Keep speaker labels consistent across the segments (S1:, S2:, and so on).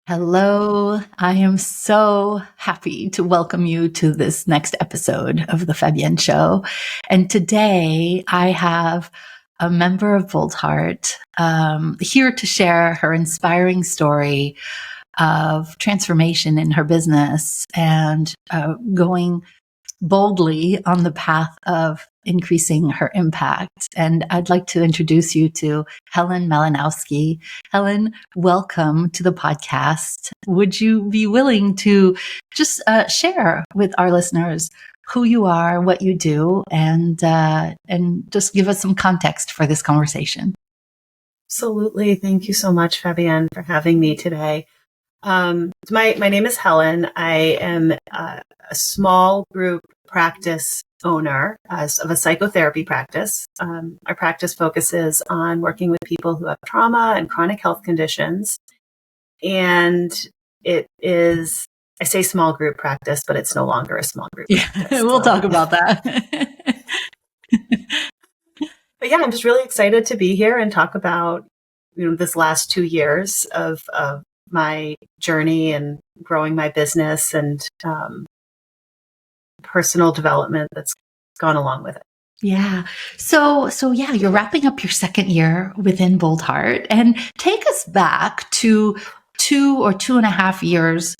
S1: Hello. I am so happy to welcome you to this next episode of the Fabienne Show. And today I have a member of Bold Heart here to share her inspiring story of transformation in her business and going boldly on the path of increasing her impact. And I'd like to introduce you to Helen Malinowski. Helen, welcome to the podcast. Would you be willing to just share with our listeners who you are, what you do, and just give us some context for this conversation?
S2: Absolutely. Thank you so much, Fabienne, for having me today. My name is Helen. I am a small group practice owner of a psychotherapy practice. Our practice focuses on working with people who have trauma and chronic health conditions. And it is, I say small group practice, but it's no longer a small group practice.
S1: We'll talk about that.
S2: But yeah, I'm just really excited to be here and talk about, this last 2 years of my journey and growing my business and personal development that's gone along with it.
S1: Yeah. So yeah, you're wrapping up your second year within Bold Heart, and take us back to 2.5 years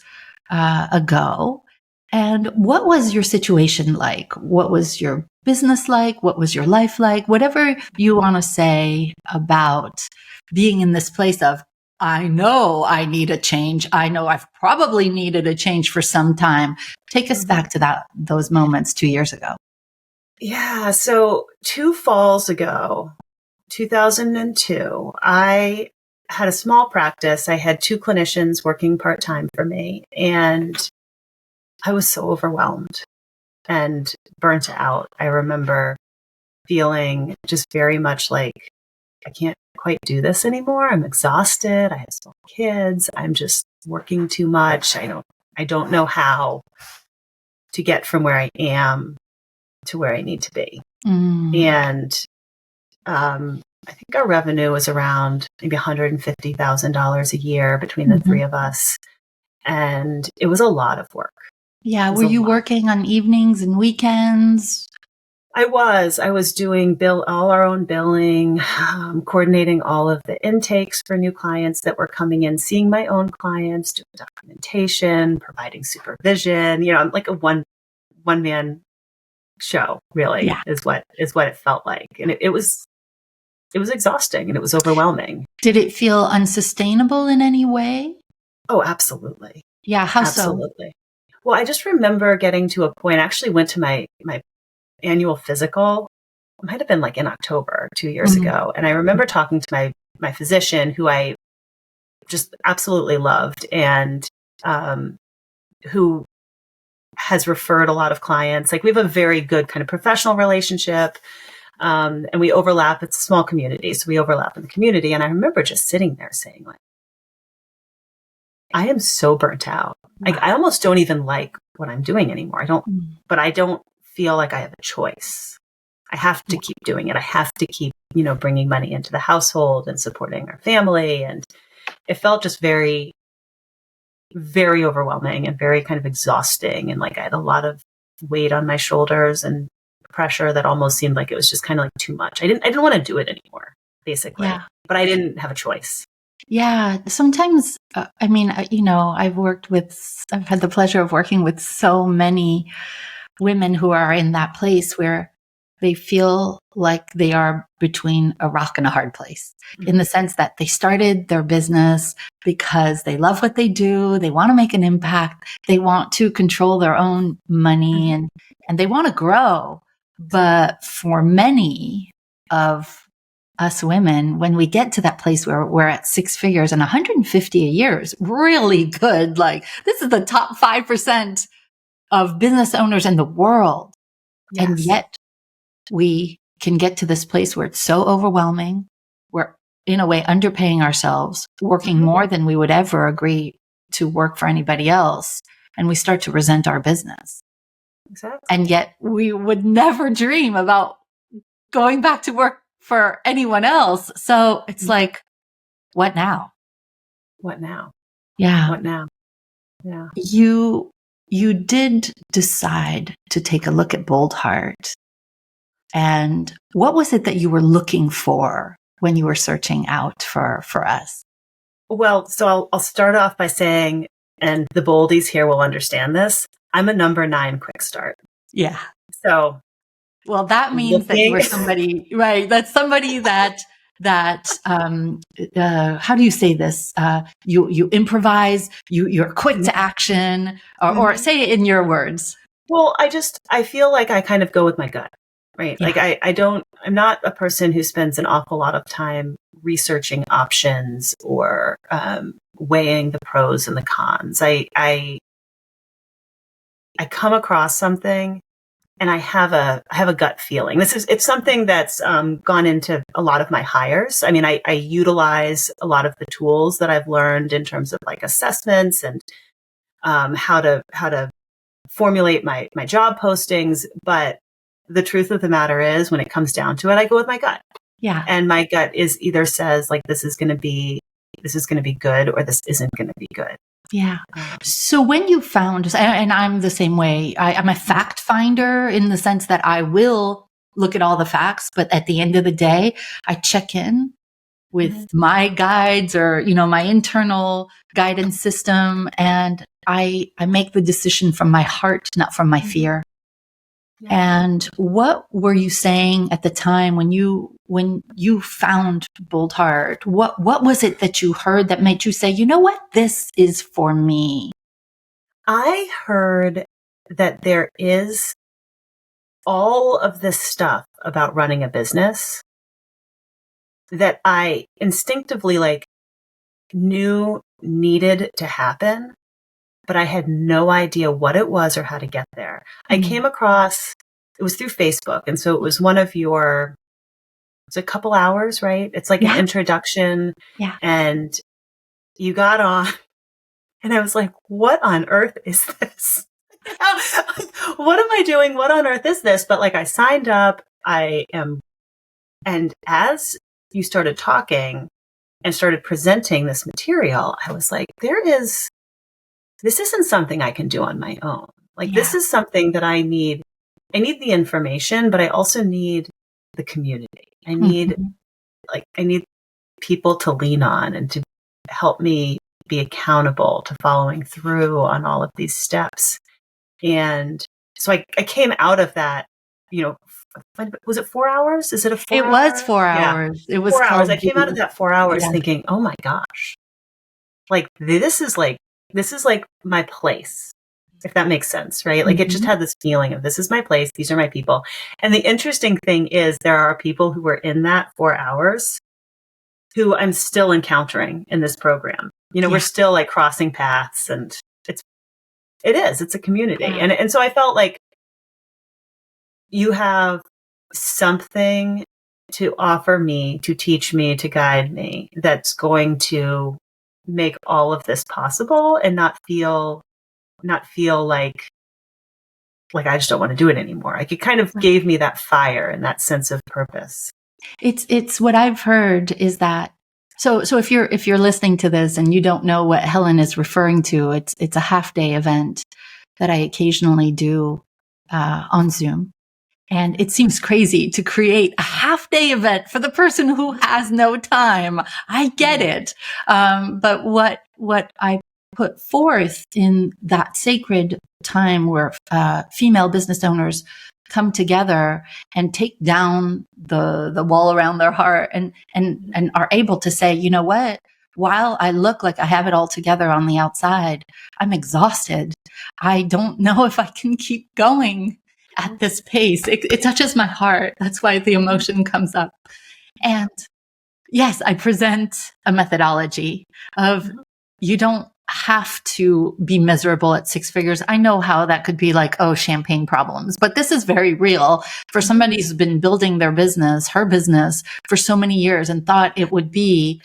S1: ago. And what was your situation like? What was your business like? What was your life like? Whatever you want to say about being in this place of, I know I need a change. I know I've probably needed a change for some time. Take us back to those moments 2 years ago.
S2: Yeah. So 2 falls ago, 2002, I had a small practice. I had 2 clinicians working part-time for me, and I was so overwhelmed and burnt out. I remember feeling just very much like, I can't quite do this anymore. I'm exhausted. I have small kids. I'm just working too much. I don't know how to get from where I am to where I need to be. And I think our revenue was around maybe $150,000 a year between the 3 of us. And it was a lot of work.
S1: Yeah. Were you working on evenings and weekends?
S2: I was doing all our own billing, coordinating all of the intakes for new clients that were coming in, seeing my own clients, doing documentation, providing supervision. I'm like a one-man show, really, is what it felt like. And it was exhausting and it was overwhelming.
S1: Did it feel unsustainable in any way?
S2: Oh, absolutely.
S1: Yeah. How
S2: absolutely. So? Well, I just remember getting to a point. I actually went to my annual physical. It might have been like in October 2 years ago. And I remember talking to my physician, who I just absolutely loved, and who has referred a lot of clients. Like, we have a very good kind of professional relationship. And we overlap. It's a small community, so we overlap in the community. And I remember just sitting there saying, like, I am so burnt out. Like, I almost don't even like what I'm doing anymore. But I don't feel like I have a choice. I have to keep doing it. I have to keep, bringing money into the household and supporting our family. And it felt just very, very overwhelming and very kind of exhausting. And like, I had a lot of weight on my shoulders and pressure that almost seemed like it was just kind of like too much. I didn't want to do it anymore, basically. Yeah. But I didn't have a choice.
S1: Yeah. Sometimes, I've had the pleasure of working with so many women who are in that place where they feel like they are between a rock and a hard place, in the sense that they started their business because they love what they do. They want to make an impact. They want to control their own money and they want to grow. But for many of us women, when we get to that place where we're at 6 figures and 150 a year is really good. Like, this is the top 5% of business owners in the world. Yes. And yet we can get to this place where it's so overwhelming. We're, in a way, underpaying ourselves, working more than we would ever agree to work for anybody else. And we start to resent our business.
S2: Exactly.
S1: And yet we would never dream about going back to work for anyone else. So it's like, what now?
S2: What now?
S1: Yeah.
S2: What now? Yeah.
S1: You did decide to take a look at Bold Heart. And what was it that you were looking for when you were searching out for us?
S2: Well, so I'll start off by saying, and the boldies here will understand this, I'm a number 9 quick start.
S1: Yeah.
S2: So
S1: Well, that means that you
S2: looking,
S1: were somebody, right? That's somebody that how do you say this? You improvise, you're quick to action, or
S2: Mhm.
S1: say it in your words.
S2: Well, I feel like I kind of go with my gut, right? Like
S1: Yeah.
S2: I'm not a person who spends an awful lot of time researching options or weighing the pros and the cons. I come across something and I have a gut feeling. It's something that's gone into a lot of my hires. I mean, I utilize a lot of the tools that I've learned in terms of like assessments and how to formulate my job postings. But the truth of the matter is, when it comes down to it, I go with my gut,
S1: Yeah.
S2: and my gut is either says like this is going to be good, or this isn't going to be good.
S1: Yeah.
S2: Um,
S1: So when you found, and I'm the same way, I'm a fact finder in the sense that I will look at all the facts, but at the end of the day, I check in with my guides or, my internal guidance system. And I make the decision from my heart, not from my fear.
S2: Yeah.
S1: And what were you saying at the time when you found Bold Heart? What was it that you heard that made you say, you know what, this is for me?
S2: I heard that there is all of this stuff about running a business that I instinctively like knew needed to happen, but I had no idea what it was or how to get there. I came across, it was through Facebook. And so it was one of it's a couple hours, right? It's like an
S1: Yeah.
S2: introduction,
S1: Yeah.
S2: and you got on, and I was like, what on earth is this? What am I doing? What on earth is this? But like, I signed up, and as you started talking and started presenting this material, I was like, this isn't something I can do on my own. Like, this
S1: Yeah.
S2: is something that I need. I need the information, but I also need the community.
S1: Mhm.
S2: I need people to lean on and to help me be accountable to following through on all of these steps. And so I came out of that, you know, was it 4 hours? Is it a
S1: It
S2: 4
S1: was
S2: hour?
S1: 4 hours. It was
S2: 4 hours. I
S1: called
S2: came out of that 4 hours
S1: yeah.
S2: thinking, oh my gosh, like this is like my place, if that makes sense, right? Like, it just
S1: Mhm.
S2: had this feeling of, this is my place. These are my people. And the interesting thing is, there are people who were in that 4 hours who I'm still encountering in this program. We're
S1: Yeah.
S2: still like crossing paths, and it's a community.
S1: Yeah.
S2: And so I felt like you have something to offer me, to teach me, to guide me, that's going to make all of this possible, and not feel like I just don't want to do it anymore. Like, it kind of gave me that fire and that sense of purpose.
S1: It's what I've heard is that so if you're listening to this and you don't know what Helen is referring to, it's a half day event that I occasionally do on Zoom. And it seems crazy to create a half day event for the person who has no time. I get it. But what I put forth in that sacred time where female business owners come together and take down the wall around their heart and are able to say, you know what? While I look like I have it all together on the outside, I'm exhausted. I don't know if I can keep going at this pace. It touches my heart. That's why the emotion comes up. And yes, I present a methodology of you don't have to be miserable at 6 figures. I know how that could be like, oh, champagne problems, but this is very real for somebody who's been building their business, her business for so many years and thought it would be,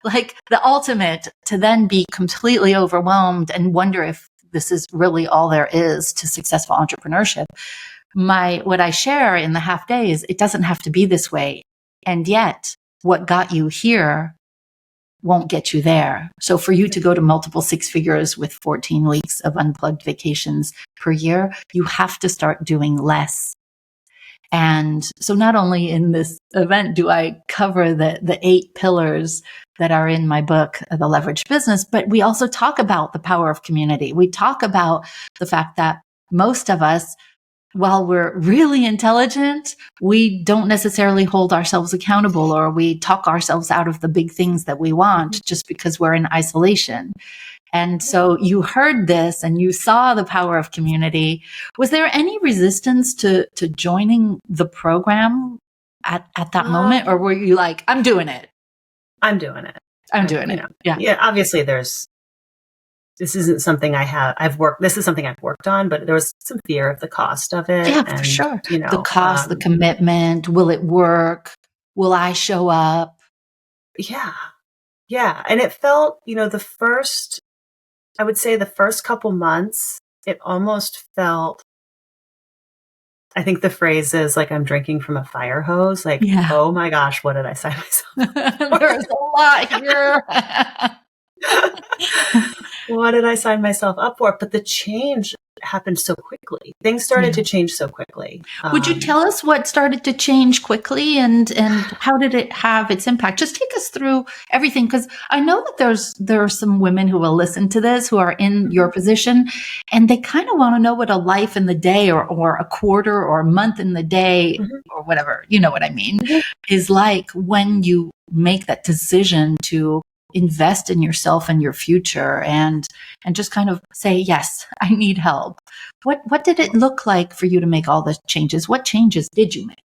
S1: like the ultimate, to then be completely overwhelmed and wonder if this is really all there is to successful entrepreneurship. What I share in the half day is it doesn't have to be this way. And yet what got you here won't get you there. So for you to go to multiple six figures with 14 weeks of unplugged vacations per year, you have to start doing less. And so not only in this event do I cover the 8 pillars that are in my book, The Leveraged Business, but we also talk about the power of community. We talk about the fact that most of us, while we're really intelligent, we don't necessarily hold ourselves accountable, or we talk ourselves out of the big things that we want just because we're in isolation. And so you heard this and you saw the power of community. Was there any resistance to joining the program at that moment? Or were you like, I'm doing it?
S2: I'm doing it.
S1: I'm doing it. Yeah.
S2: Obviously this isn't something this is something I've worked on, but there was some fear of the cost of it.
S1: Yeah, for sure. The cost, the commitment, will it work? Will I show up?
S2: Yeah. Yeah. And it felt, I would say the first couple months, it almost felt, I think the phrase is like, I'm drinking from a fire hose. Like, oh my gosh, what did I sign myself up?
S1: There's a lot here.
S2: What did I sign myself up for? But the change happened so quickly. Things started to change so quickly.
S1: Would you tell us what started to change quickly and how did it have its impact? Just take us through everything, because I know that there are some women who will listen to this who are in your position and they kind of want to know what a life in the day or a quarter or a month in the day or whatever, you know what I mean, is like when you make that decision to invest in yourself and your future and just kind of say, yes, I need help. What did it look like for you to make all the changes? What changes did you make?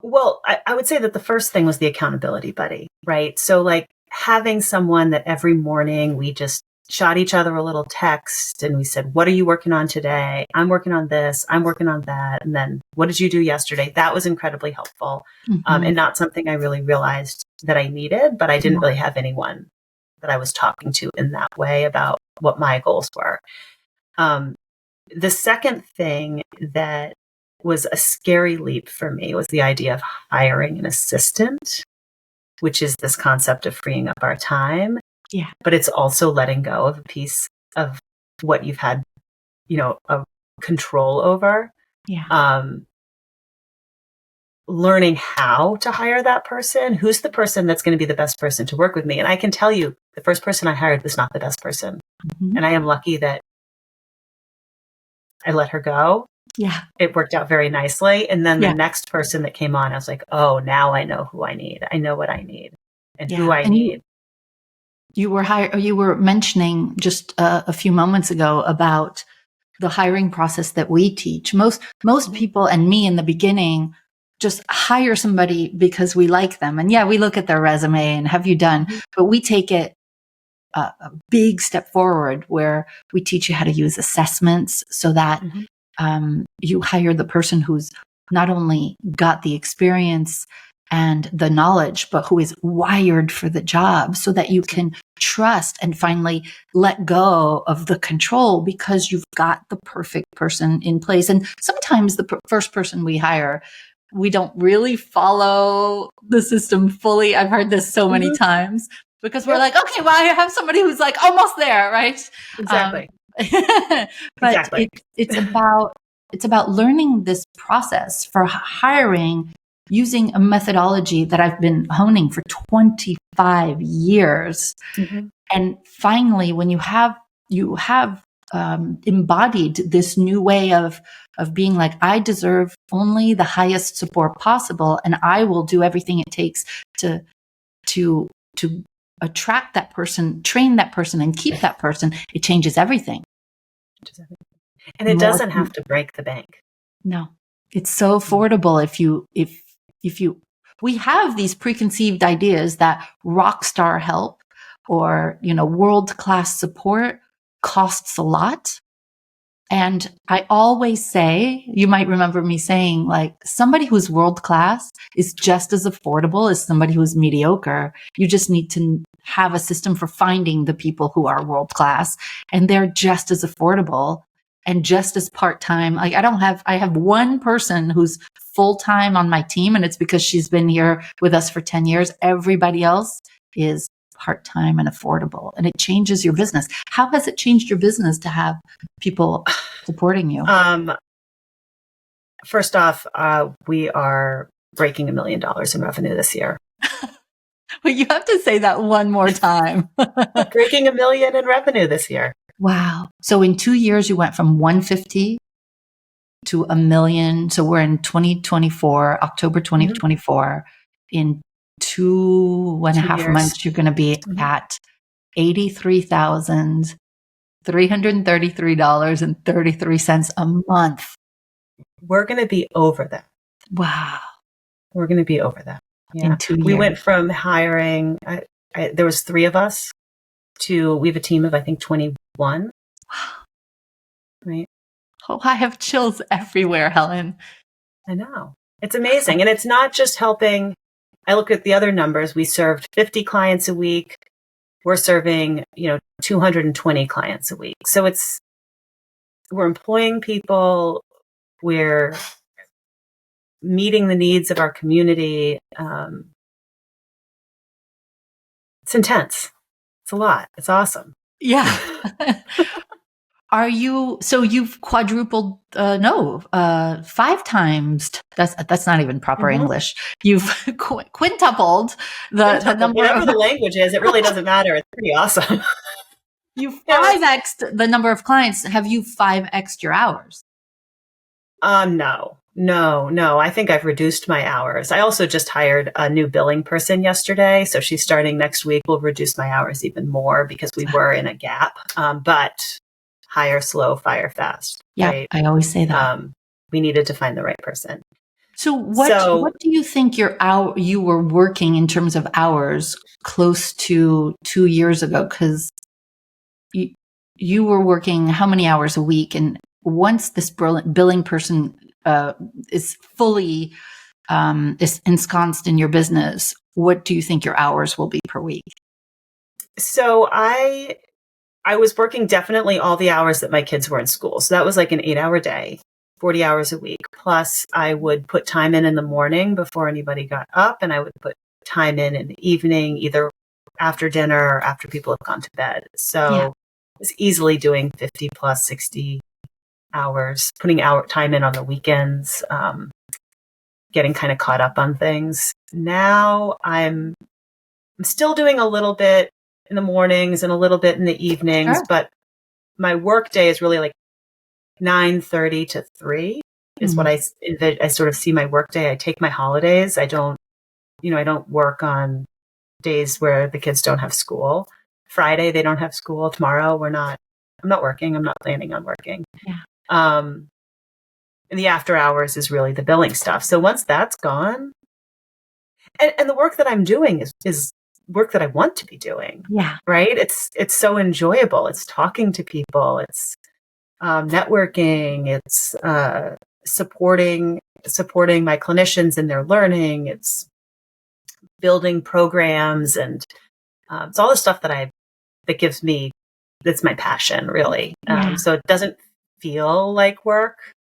S2: Well, I would say that the first thing was the accountability buddy, right? So like having someone that every morning we just shot each other a little text and we said, what are you working on today? I'm working on this. I'm working on that. And then what did you do yesterday? That was incredibly helpful. And not something I really realized that I needed, but I didn't really have anyone that I was talking to in that way about what my goals were. The second thing that was a scary leap for me was the idea of hiring an assistant, which is this concept of freeing up our time.
S1: Yeah.
S2: But it's also letting go of a piece of what you've had, a control over.
S1: Yeah.
S2: Learning how to hire that person. Who's the person that's going to be the best person to work with me? And I can tell you, the first person I hired was not the best person. And I am lucky that I let her go.
S1: Yeah.
S2: It worked out very nicely. And then the next person that came on, I was like, oh, now I know who I need. I know what I need and who I need.
S1: You were mentioning just a few moments ago about the hiring process that we teach. Most people, and me in the beginning, just hire somebody because we like them. And we look at their resume and have you done, but we take it a big step forward where we teach you how to use assessments so that you hire the person who's not only got the experience and the knowledge, but who is wired for the job so that you can trust and finally let go of the control because you've got the perfect person in place. And sometimes the first person we hire, we don't really follow the system fully. I've heard this so many times because we're like, okay, well, I have somebody who's like almost there, right?
S2: Exactly.
S1: But it's about learning this process for hiring using a methodology that I've been honing for 25 years. And finally, when you have embodied this new way of being like, I deserve only the highest support possible, and I will do everything it takes to attract that person, train that person, and keep that person, it changes everything.
S2: And it doesn't have to break the bank.
S1: No, it's so affordable. We have these preconceived ideas that rock star help or, world-class support costs a lot. And I always say, you might remember me saying, like, somebody who's world-class is just as affordable as somebody who's mediocre. You just need to have a system for finding the people who are world-class, and they're just as affordable and just as part-time. Like, I have one person who's full-time on my team, and it's because she's been here with us for 10 years. Everybody else is part-time and affordable, and it changes your business. How has it changed your business to have people supporting you?
S2: First off, we are breaking $1 million in revenue this year.
S1: Well, you have to say that one more time.
S2: Breaking $1 million in revenue this year.
S1: Wow. So in 2 years, you went from 150 to $1 million. So we're in 2024, October 2024. In 2.5 months, you're going to be at $83,333.33 a month.
S2: We're going to be over that.
S1: Wow.
S2: We're going to be over that. Yeah.
S1: In 2 years.
S2: We went from hiring, there was 3 of us, to we have a team of, I think, 21. Wow. Right.
S1: Oh, I have chills everywhere, Helen.
S2: I know. It's amazing. And it's not just helping. I look at the other numbers. We served 50 clients a week. We're serving, 220 clients a week. So we're employing people. We're meeting the needs of our community. It's intense. It's a lot. It's awesome.
S1: Yeah. So you've quadrupled, 5 times. That's not even proper English. You've quintupled the number
S2: whatever
S1: of
S2: the language is, it really doesn't matter. It's pretty awesome.
S1: You 5x'd the number of clients. Have you 5x'd your hours?
S2: No. I think I've reduced my hours. I also just hired a new billing person yesterday. So she's starting next week. We'll reduce my hours even more because we were in a gap. But hire slow, fire fast.
S1: Yeah,
S2: right?
S1: I always say that.
S2: We needed to find the right person.
S1: So what do you think you were working in terms of hours close to 2 years ago? Because you were working how many hours a week? And once this billing person is fully is ensconced in your business, what do you think your hours will be per week?
S2: So I was working definitely all the hours that my kids were in school. So that was like an 8-hour day, 40 hours a week. Plus I would put time in the morning before anybody got up, and I would put time in the evening, either after dinner or after people have gone to bed. So I was easily doing 50 plus 60 hours, putting time in on the weekends, getting kind of caught up on things. Now I'm still doing a little bit in the mornings and a little bit in the evenings, but my work day is really like 9:30 to 3 is what I sort of see my work day. I take my holidays. I don't work on days where the kids don't have school. Friday, they don't have school. Tomorrow, I'm not working. I'm not planning on working.
S1: Yeah.
S2: And the after hours is really the billing stuff. So once that's gone, and the work that I'm doing is work that I want to be doing.
S1: Yeah.
S2: Right. It's so enjoyable. It's talking to people. It's networking. It's supporting my clinicians in their learning. It's building programs, and it's all the stuff that's my passion, really. So it doesn't feel like work.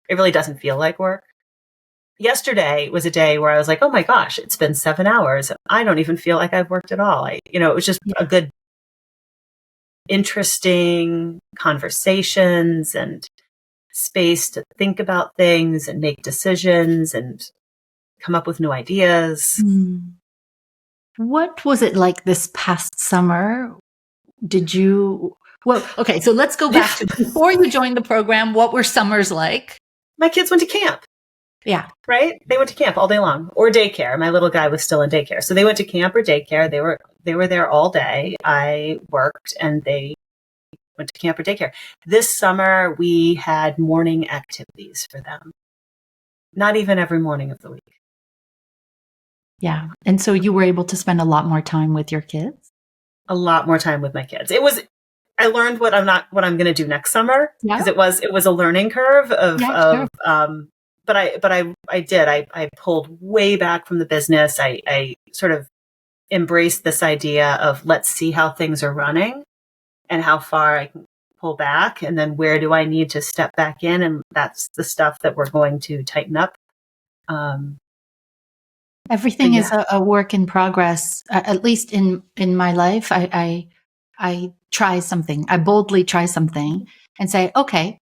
S2: It really doesn't feel like work. Yesterday was a day where I was like, oh my gosh, it's been 7 hours. I don't even feel like I've worked at all. It was just a good, interesting conversations and space to think about things and make decisions and come up with new ideas.
S1: What was it like this past summer? Okay, so let's go back to before you joined the program. What were summers like?
S2: My kids went to camp.
S1: Yeah.
S2: Right? They went to camp all day long, or daycare. My little guy was still in daycare. So they went to camp or daycare. They were there all day. I worked and they went to camp or daycare. This summer we had morning activities for them. Not even every morning of the week.
S1: Yeah. And so you were able to spend a lot more time with your kids?
S2: A lot more time with my kids. I learned what I'm going to do next summer, because it was a learning curve sure. But I pulled way back from the business. I sort of embraced this idea of, let's see how things are running and how far I can pull back, and then where do I need to step back in, and that's the stuff that we're going to tighten up.
S1: Everything is a work in progress. At least in my life, I try something. I boldly try something and say, okay,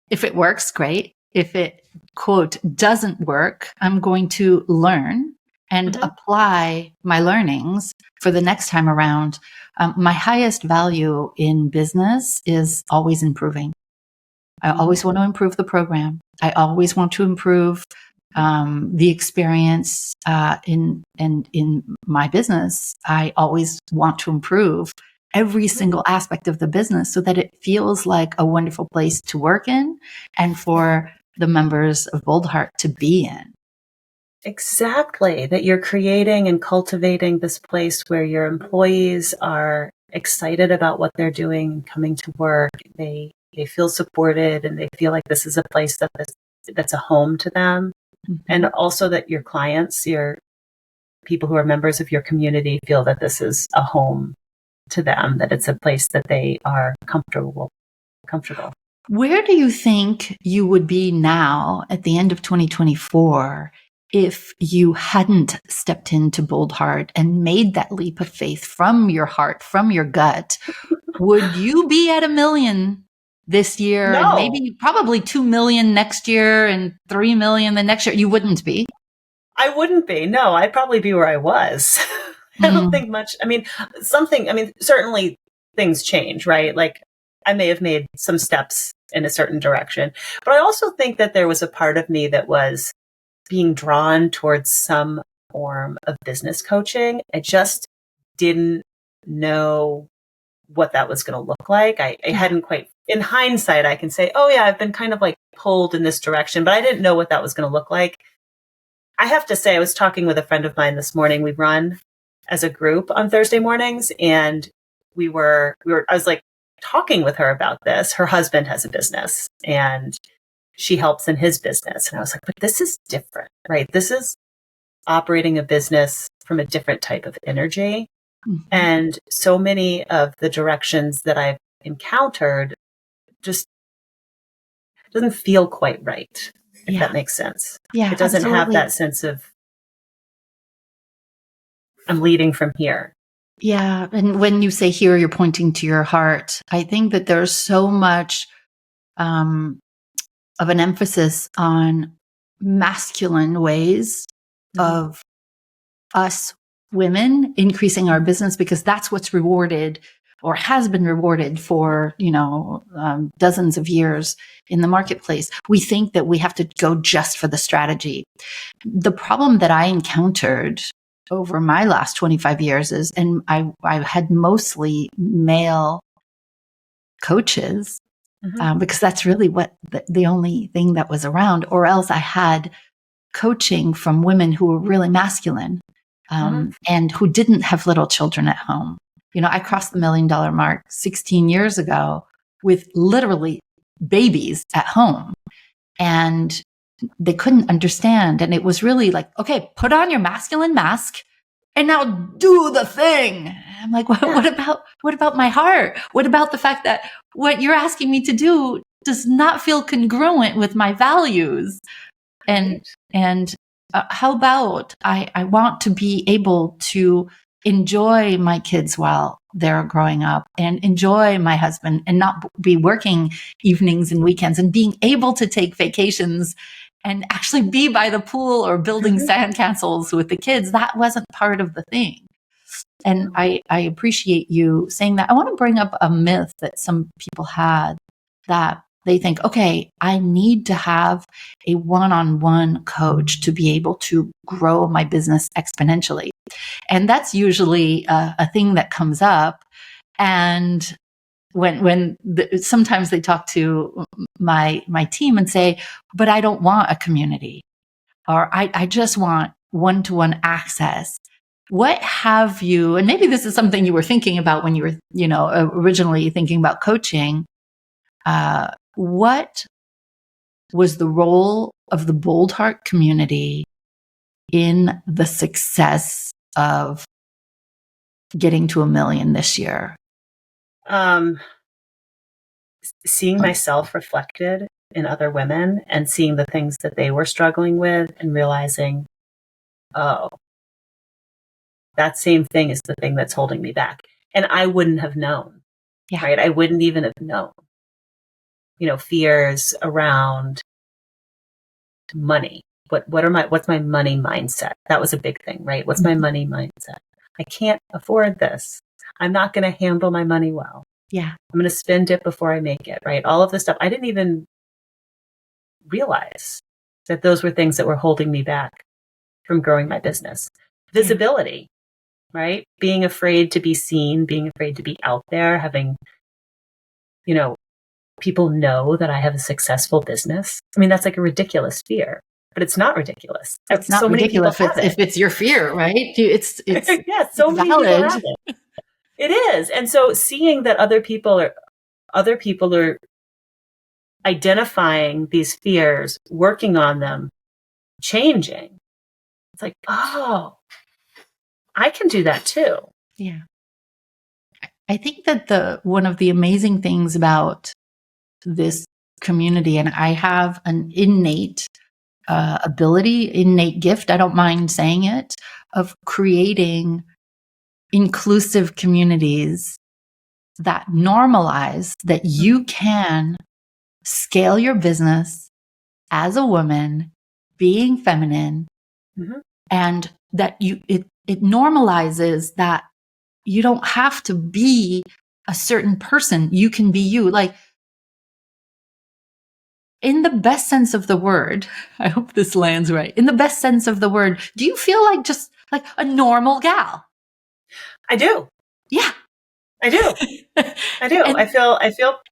S1: if it works, great. If it, quote, doesn't work, I'm going to learn and apply my learnings for the next time around. My highest value in business is always improving. I always want to improve the program. I always want to improve the experience in my business. I always want to improve every single aspect of the business so that it feels like a wonderful place to work in and for the members of Bold Heart to be in.
S2: Exactly. That you're creating and cultivating this place where your employees are excited about what they're doing and coming to work. They feel supported and they feel like this is a place that's a home to them. And also that your clients, your people who are members of your community feel that this is a home to them, that it's a place that they are comfortable.
S1: Where do you think you would be now at the end of 2024 if you hadn't stepped into Bold Heart and made that leap of faith from your heart, from your gut? Would you be at 1 million this year and maybe probably 2 million next year and 3 million the next year? You wouldn't be.
S2: I wouldn't be. No, I'd probably be where I was. I don't think much. I mean, certainly things change, right? Like I may have made some steps in a certain direction, but I also think that there was a part of me that was being drawn towards some form of business coaching. I just didn't know what that was going to look like. I hadn't quite, in hindsight, I can say, oh yeah, I've been kind of like pulled in this direction, but I didn't know what that was going to look like. I have to say, I was talking with a friend of mine this morning. We run as a group on Thursday mornings, and I was like talking with her about this. Her husband has a business and she helps in his business. And I was like, but this is different, right? This is operating a business from a different type of energy. And so many of the directions that I've encountered just doesn't feel quite right, if that makes sense.
S1: Yeah,
S2: it doesn't
S1: absolutely.
S2: have that sense of I'm leading from here.
S1: Yeah. And when you say here, you're pointing to your heart. I think that there's so much of an emphasis on masculine ways of us women increasing our business because that's what's rewarded or has been rewarded for, dozens of years in the marketplace. We think that we have to go just for the strategy. The problem that I encountered over my last 25 years is, and I had mostly male coaches, because that's really what the only thing that was around, or else I had coaching from women who were really masculine, and who didn't have little children at home. I crossed the $1 million mark 16 years ago with literally babies at home, and they couldn't understand. And it was really like, okay, put on your masculine mask and now do the thing. I'm like, what about my heart? What about the fact that what you're asking me to do does not feel congruent with my values? And how about I want to be able to enjoy my kids while they're growing up and enjoy my husband and not be working evenings and weekends and being able to take vacations and actually be by the pool or building sandcastles with the kids. That wasn't part of the thing. And I appreciate you saying that. I want to bring up a myth that some people had, that they think, okay, I need to have a one-on-one coach to be able to grow my business exponentially. And that's usually a thing that comes up. And sometimes they talk to my team and say, but I don't want a community, or I just want one-to-one access. What have you, and maybe this is something you were thinking about when you were, originally thinking about coaching, what was the role of the Bold Heart community in the success of getting to 1 million this year?
S2: Seeing myself reflected in other women and seeing the things that they were struggling with and realizing, oh, that same thing is the thing that's holding me back. And I wouldn't have known,
S1: Yeah.
S2: right? I wouldn't even have known, fears around money. What's my money mindset? That was a big thing, right? What's my money mindset? I can't afford this. I'm not going to handle my money well.
S1: Yeah.
S2: I'm going to spend it before I make it, right? All of this stuff. I didn't even realize that those were things that were holding me back from growing my business. Visibility, right? Being afraid to be seen, being afraid to be out there, having, people know that I have a successful business. I mean, that's like a ridiculous fear, but it's not ridiculous.
S1: It's not
S2: so
S1: ridiculous
S2: many people
S1: if it's your fear, right? It's
S2: yeah, so many
S1: valid.
S2: people have it. It is. And so seeing that other people are identifying these fears, working on them, changing. It's like, oh, I can do that too.
S1: Yeah. I think that one of the amazing things about this community, and I have an innate ability, innate gift, I don't mind saying it, of creating inclusive communities that normalize that you can scale your business as a woman, being feminine, and that it normalizes that you don't have to be a certain person. You can be you. Like, in the best sense of the word, I hope this lands right. In the best sense of the word, do you feel like just like a normal gal?
S2: I do.
S1: Yeah.
S2: I do. I do.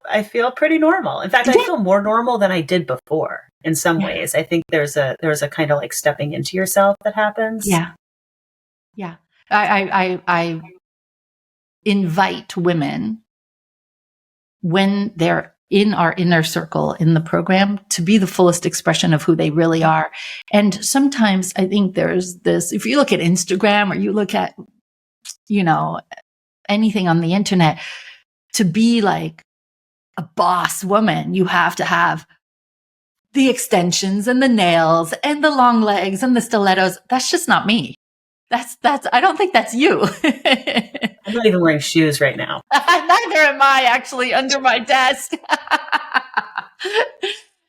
S2: I feel pretty normal. In fact, I feel more normal than I did before in some ways. I think there's a kind of like stepping into yourself that happens.
S1: Yeah. Yeah. I invite women when they're in our inner circle in the program to be the fullest expression of who they really are. And sometimes I think there's this, if you look at Instagram or you look at, anything on the internet, to be like a boss woman, you have to have the extensions and the nails and the long legs and the stilettos. That's just not me. I don't think that's you.
S2: I'm not even wearing shoes right now.
S1: Neither am I, actually, under my desk.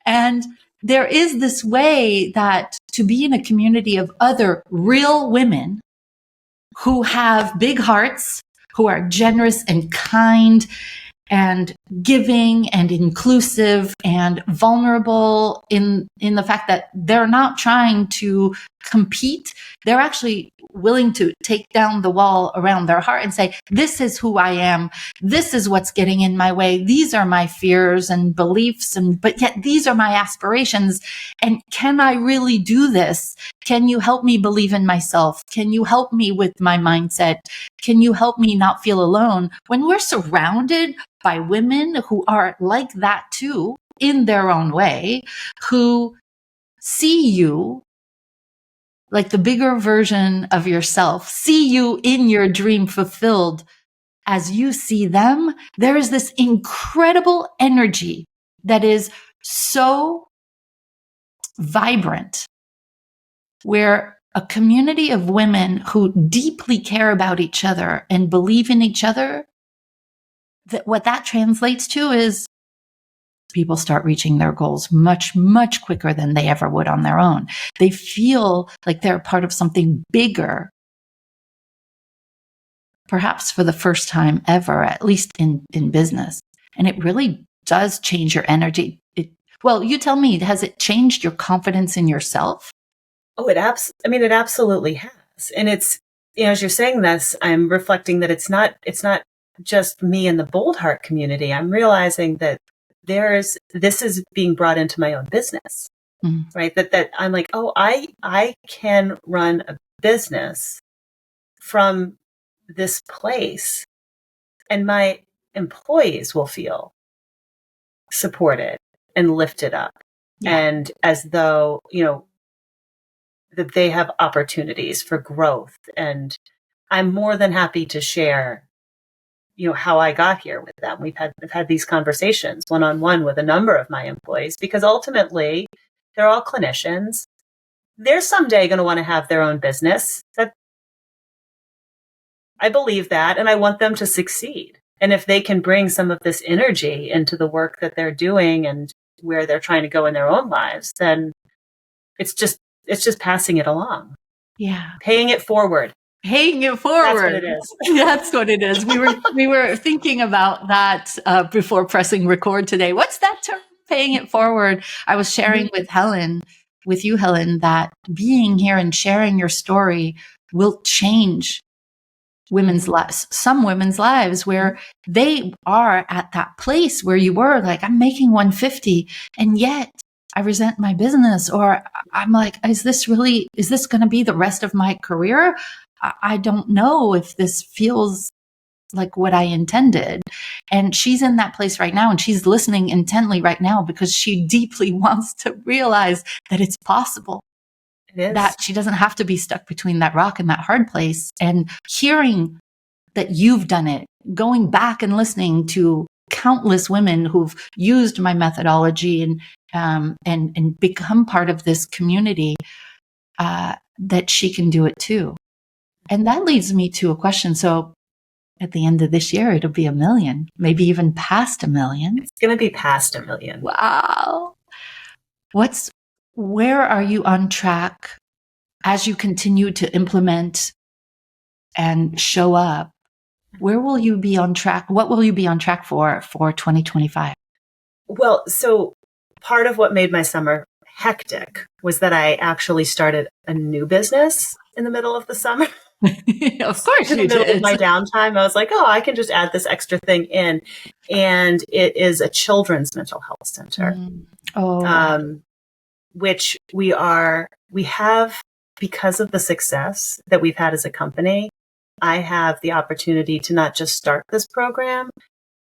S1: And there is this way that to be in a community of other real women who have big hearts, who are generous and kind and giving and inclusive and vulnerable in the fact that they're not trying to compete. They're actually willing to take down the wall around their heart and say, this is who I am. This is what's getting in my way. These are my fears and beliefs, but yet these are my aspirations. And can I really do this? Can you help me believe in myself? Can you help me with my mindset? Can you help me not feel alone? When we're surrounded by women who are like that too, in their own way, who see you like the bigger version of yourself, see you in your dream fulfilled as you see them, there is this incredible energy that is so vibrant, where a community of women who deeply care about each other and believe in each other, that what that translates to is people start reaching their goals much, much quicker than they ever would on their own. They feel like they're part of something bigger, perhaps for the first time ever, at least in business. And it really does change your energy. Well, you tell me, has it changed your confidence in yourself?
S2: Oh, it absolutely has. And it's, as you're saying this, I'm reflecting that it's not just me and the Bold Heart community. I'm realizing that this is being brought into my own business, right? That I'm like, oh, I can run a business from this place, and my employees will feel supported and lifted up, and as though, that they have opportunities for growth. And I'm more than happy to share, how I got here with them. I've had these conversations one-on-one with a number of my employees, because ultimately they're all clinicians. They're someday going to want to have their own business. I believe that, and I want them to succeed. And if they can bring some of this energy into the work that they're doing and where they're trying to go in their own lives, then it's just passing it along.
S1: Yeah.
S2: Paying it forward.
S1: Paying it forward.
S2: That's what it is.
S1: That's what it is. We were thinking about that before pressing record today. What's that term? Paying it forward. I was sharing with you, Helen, that being here and sharing your story will change women's lives, some women's lives, where they are at that place where you were like, I'm making 150 and yet I resent my business, or I'm like, is this going to be the rest of my career? I don't know if this feels like what I intended. And she's in that place right now, and she's listening intently right now because she deeply wants to realize that it's possible. That she doesn't have to be stuck between that rock and that hard place. And hearing that you've done it, going back and listening to countless women who've used my methodology and become part of this community, that she can do it too. And that leads me to a question. So at the end of this year, it'll be 1 million, maybe even past 1 million.
S2: It's going to be past 1 million.
S1: Wow. Where are you on track as you continue to implement and show up? Where will you be on track? What will you be on track for 2025?
S2: Well, so part of what made my summer hectic was that I actually started a new business in the middle of the summer.
S1: Of course
S2: in the middle of my downtime, I was like, oh, I can just add this extra thing in. And it is a children's mental health center. Which we have, because of the success that we've had as a company, I have the opportunity to not just start this program,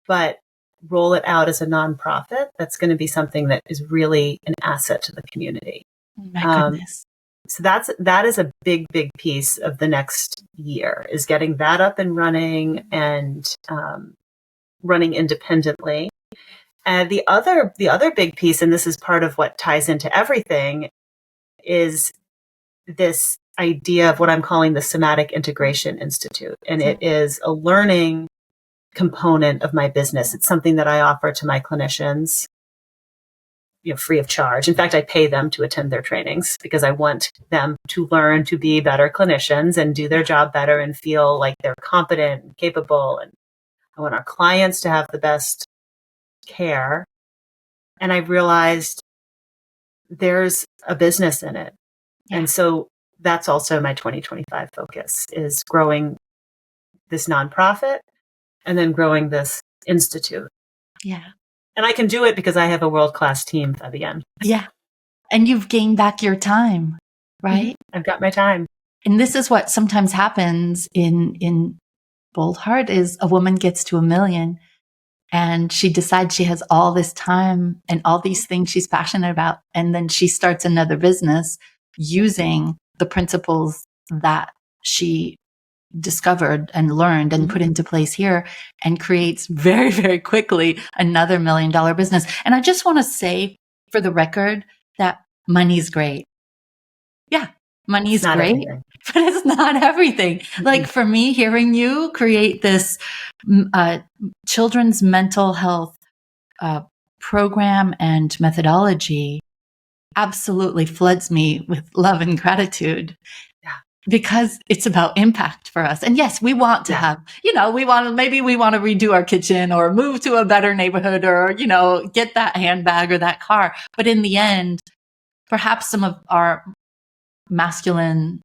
S2: but roll it out as a nonprofit. That's going to be something that is really an asset to the community.
S1: My goodness.
S2: So that is a big, big piece of the next year, is getting that up and running and running independently. And the other big piece, and this is part of what ties into everything, is this idea of what I'm calling the Somatic Integration Institute. And it is a learning component of my business. It's something that I offer to my clinicians, free of charge. In fact, I pay them to attend their trainings because I want them to learn to be better clinicians and do their job better and feel like they're competent and capable. And I want our clients to have the best care. And I realized there's a business in it. Yeah. And so that's also my 2025 focus, is growing this nonprofit and then growing this institute.
S1: Yeah.
S2: And I can do it because I have a world-class team, Fabienne.
S1: Yeah. And you've gained back your time, right?
S2: Mm-hmm. I've got my time.
S1: And this is what sometimes happens in Bold Heart, is a woman gets to 1 million and she decides she has all this time and all these things she's passionate about. And then she starts another business using the principles that she discovered and learned and put into place here, and creates very, very quickly another $1 million business. And I just want to say, for the record, that money's great. Yeah, money's great, everything. But it's not everything. Like for me, hearing you create this children's mental health program and methodology absolutely floods me with love and gratitude. Because it's about impact for us. And yes, we want to have, we want to redo our kitchen or move to a better neighborhood or, get that handbag or that car. But in the end, perhaps some of our masculine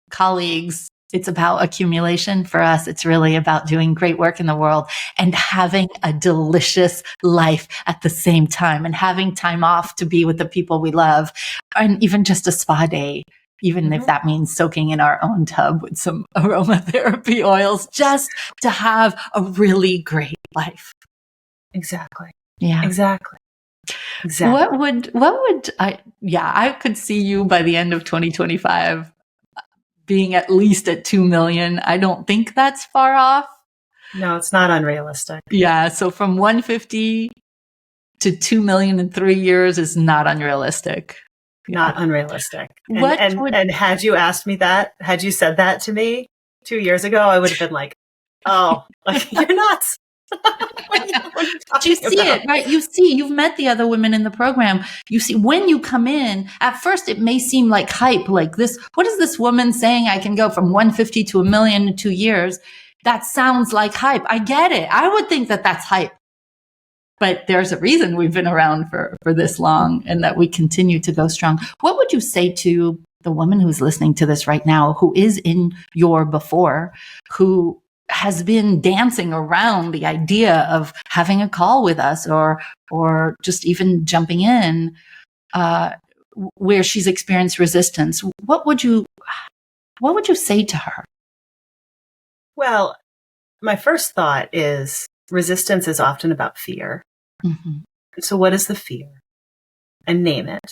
S1: colleagues, it's about accumulation. For us, it's really about doing great work in the world and having a delicious life at the same time, and having time off to be with the people we love, and even just a spa day. Even if that means soaking in our own tub with some aromatherapy oils, just to have a really great life.
S2: Exactly.
S1: Yeah.
S2: Exactly.
S1: I could see you by the end of 2025 being at least at 2 million. I don't think that's far off.
S2: No, it's not unrealistic.
S1: Yeah. So from 150 to 2 million in 3 years is not unrealistic.
S2: Not unrealistic. And had you asked me that, had you said that to me 2 years ago, I would have been like, Oh, like, you're nuts. What are you
S1: But you
S2: talking
S1: see
S2: about?
S1: it, right? You've met the other women in the program. You see, when you come in, at first it may seem like hype, like this, what is this woman saying? I can go from 150 to 1,000,000 in 2 years. That sounds like hype. I get it. I would think that that's hype. But there's a reason we've been around for this long and that we continue to go strong. What would you say to the woman who's listening to this right now, who is in your before, who has been dancing around the idea of having a call with us or just even jumping in, where she's experienced resistance? What would you say to her?
S2: Well, my first thought is resistance is often about fear.
S1: Mm-hmm.
S2: So what is the fear? And name it.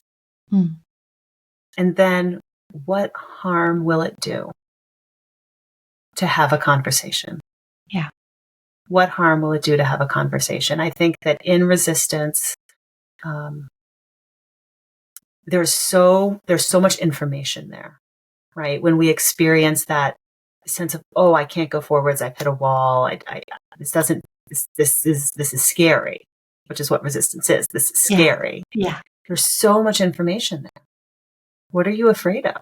S1: Mm.
S2: And then what harm will it do to have a conversation?
S1: Yeah.
S2: What harm will it do to have a conversation? I think that in resistance, there's so much information there, right? When we experience that sense of, oh, I can't go forwards, I've hit a wall, this is scary, which is what resistance is. This is scary.
S1: Yeah.
S2: There's so much information there. What are you afraid of?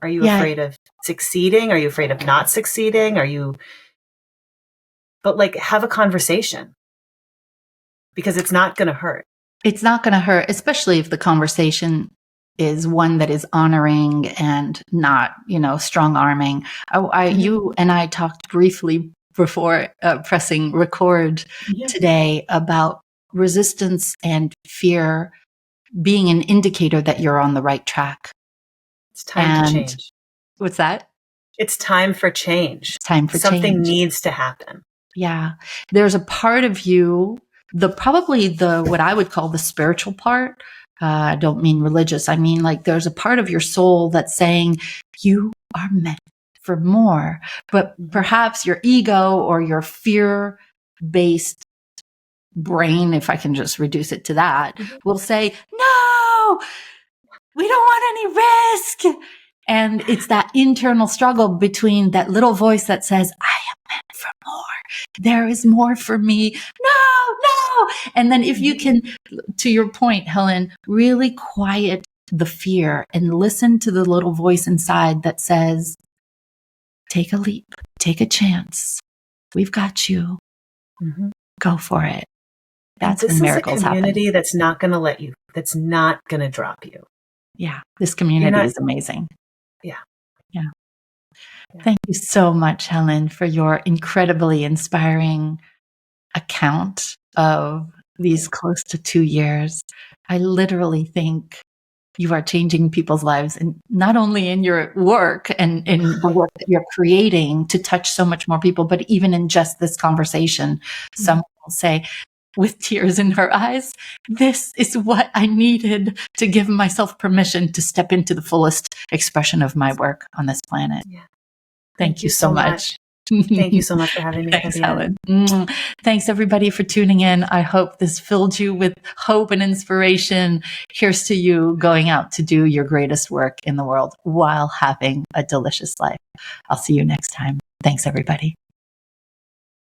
S2: Are you afraid of succeeding? Are you afraid of not succeeding? But like, have a conversation, because it's not going to hurt.
S1: It's not going to hurt, especially if the conversation is one that is honoring and not, strong arming. You and I talked briefly before pressing record today about resistance and fear being an indicator that you're on the right track.
S2: It's time to change.
S1: What's that?
S2: It's time for change.
S1: It's time for
S2: Something
S1: change.
S2: needs to happen.
S1: Yeah. There's a part of you, probably what I would call the spiritual part. I don't mean religious. I mean, like, there's a part of your soul that's saying you are meant for more, but perhaps your ego or your fear-based brain, if I can just reduce it to that, will say, no, we don't want any risk. And it's that internal struggle between that little voice that says, I am meant for more. There is more for me. No. And then if you can, to your point, Helen, really quiet the fear and listen to the little voice inside that says, take a leap, take a chance. We've got you. Mm-hmm. Go for it. That's when miracles happen.
S2: This is a community that's not going to let you, that's not going to drop you.
S1: Yeah. This community is amazing.
S2: Yeah.
S1: Thank you so much, Helen, for your incredibly inspiring account of these close to 2 years. I literally think you are changing people's lives, and not only in your work and in the work that you're creating to touch so much more people, but even in just this conversation. Some will say, with tears in her eyes, this is what I needed to give myself permission to step into the fullest expression of my work on this planet.
S2: Yeah.
S1: Thank you so much.
S2: Thank you so much for having me.
S1: Thanks, Helen. Thanks, everybody, for tuning in. I hope this filled you with hope and inspiration. Here's to you going out to do your greatest work in the world while having a delicious life. I'll see you next time. Thanks, everybody.